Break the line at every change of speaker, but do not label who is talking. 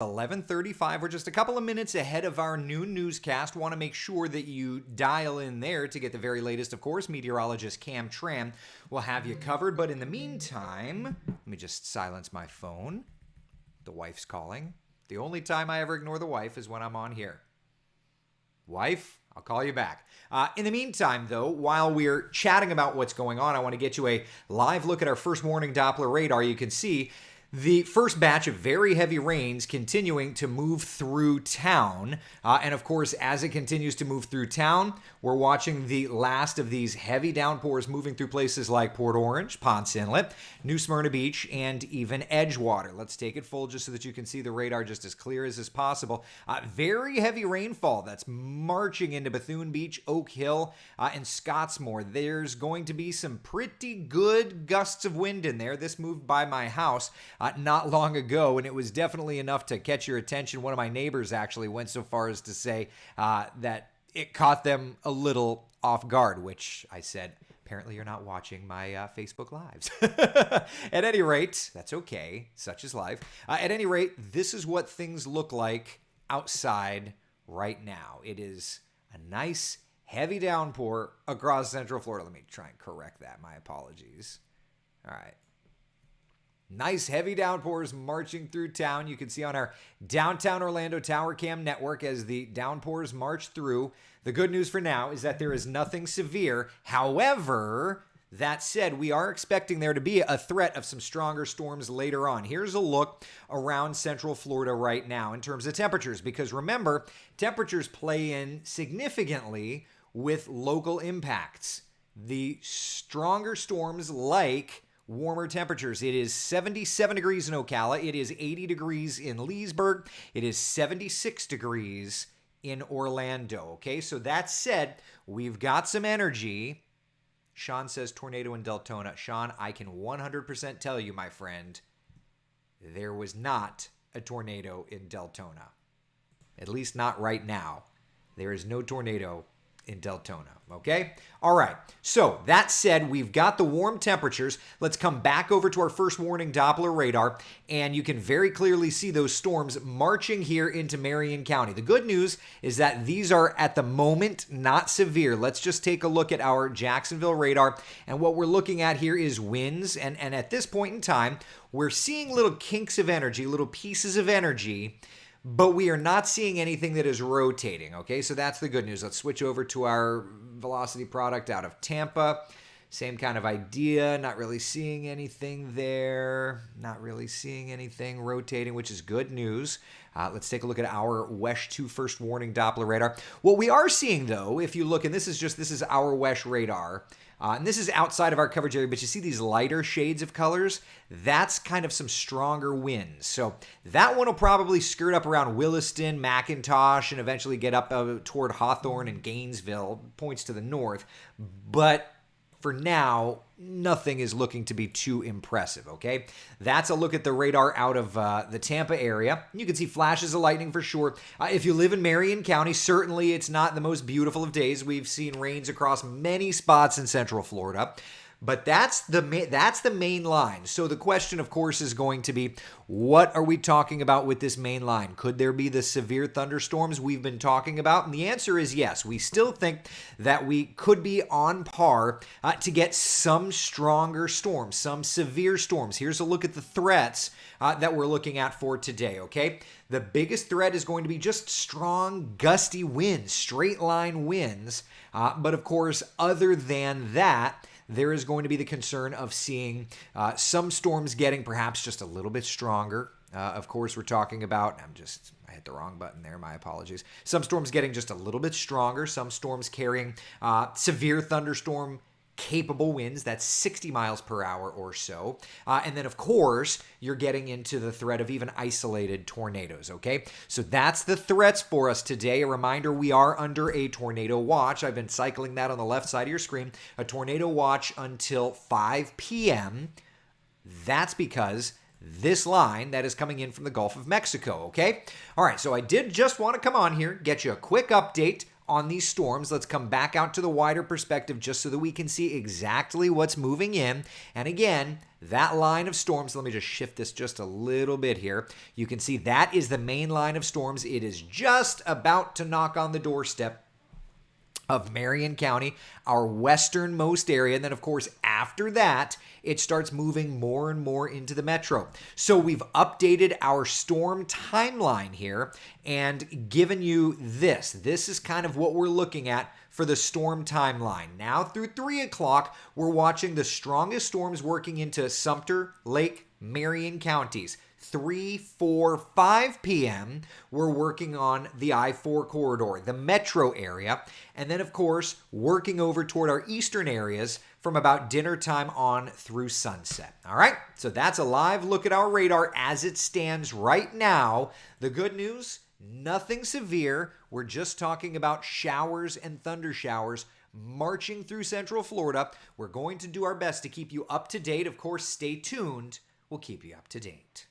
11:35. We're just a couple of minutes ahead of our noon newscast. Want to make sure that you dial in there to get the very latest. Of course, meteorologist Cam Tram will have you covered. But in the meantime, let me just silence my phone. The wife's calling. The only time I ever ignore the wife is when I'm on here. Wife, I'll call you back. In the meantime, though, while we're chatting about what's going on, I want to get you a live look at our first morning Doppler radar. You can see the first batch of very heavy rains continuing to move through town. And of course, as it continues to move through town, we're watching the last of these heavy downpours moving through places like Port Orange, Ponce Inlet, New Smyrna Beach, and even Edgewater. Let's take it full just so that you can see the radar just as clear as is possible. Very heavy rainfall that's marching into Bethune Beach, Oak Hill, and Scottsmore. There's going to be some pretty good gusts of wind in there. This moved by my house not long ago, and it was definitely enough to catch your attention. One of my neighbors actually went so far as to say that it caught them a little off guard, which I said, apparently you're not watching my Facebook Lives. At any rate, that's okay. Such is life. At any rate, this is what things look like outside right now. It is a nice, heavy downpour across Central Florida. Let me try and correct that. My apologies. All right. Nice heavy downpours marching through town. You can see on our downtown Orlando Tower Cam network as the downpours march through. The good news for now is that there is nothing severe. However, that said, we are expecting there to be a threat of some stronger storms later on. Here's a look around Central Florida right now in terms of temperatures, because remember, temperatures play in significantly with local impacts. The stronger storms like warmer temperatures. It is 77 degrees in Ocala. It is 80 degrees in Leesburg. It is 76 degrees in Orlando. Okay, so that said, we've got some energy. Sean says tornado in Deltona. Sean, I can 100% tell you, my friend, there was not a tornado in Deltona. At least not right now. There is no tornado in Deltona, okay? All right, so that said, we've got the warm temperatures. Let's come back over to our first warning Doppler radar, and you can very clearly see those storms marching here into Marion County. The good news is that these are, at the moment, not severe. Let's just take a look at our Jacksonville radar, and what we're looking at here is winds, and at this point in time, we're seeing little kinks of energy, little pieces of energy, but we are not seeing anything that is rotating, okay? So that's the good news. Let's switch over to our velocity product out of Tampa. Same kind of idea. Not really seeing anything there. Not really seeing anything rotating, which is good news. Let's take a look at our WESH 2 first warning Doppler radar. What we are seeing, though, if you look, and this is our WESH radar, and this is outside of our coverage area, but you see these lighter shades of colors? That's kind of some stronger winds. So that one will probably skirt up around Williston, McIntosh, and eventually get up toward Hawthorne and Gainesville, points to the north. But for now, nothing is looking to be too impressive, okay? That's a look at the radar out of the Tampa area. You can see flashes of lightning for sure. If you live in Marion County, certainly it's not the most beautiful of days. We've seen rains across many spots in Central Florida. But that's the main line. So the question, of course, is going to be, what are we talking about with this main line? Could there be the severe thunderstorms we've been talking about? And the answer is yes. We still think that we could be on par to get some stronger storms, some severe storms. Here's a look at the threats that we're looking at for today, okay? The biggest threat is going to be just strong, gusty winds, straight line winds. But of course, other than that, there is going to be the concern of seeing some storms getting perhaps just a little bit stronger. Of course, we're talking about, I hit the wrong button there, my apologies. Some storms getting just a little bit stronger, some storms carrying severe thunderstorm capable winds, that's 60 miles per hour or so. And then, of course, you're getting into the threat of even isolated tornadoes, okay? So that's the threats for us today. A reminder, we are under a tornado watch. I've been cycling that on the left side of your screen. A tornado watch until 5 p.m. That's because this line that is coming in from the Gulf of Mexico, okay? All right, so I did just want to come on here, get you a quick update on these storms. Let's come back out to the wider perspective just so that we can see exactly what's moving in. And again, that line of storms, let me just shift this just a little bit here. You can see that is the main line of storms. It is just about to knock on the doorstep of Marion County, our westernmost area. And then, of course, after that, it starts moving more and more into the metro. So we've updated our storm timeline here and given you this. This is kind of what we're looking at for the storm timeline. Now through 3 o'clock, we're watching the strongest storms working into Sumter, Lake, Marion counties. 3, 4, 5 p.m., we're working on the I-4 corridor, the metro area, and then, of course, working over toward our eastern areas from about dinner time on through sunset. All right, so that's a live look at our radar as it stands right now. The good news, nothing severe. We're just talking about showers and thunder showers marching through Central Florida. We're going to do our best to keep you up to date. Of course, stay tuned. We'll keep you up to date.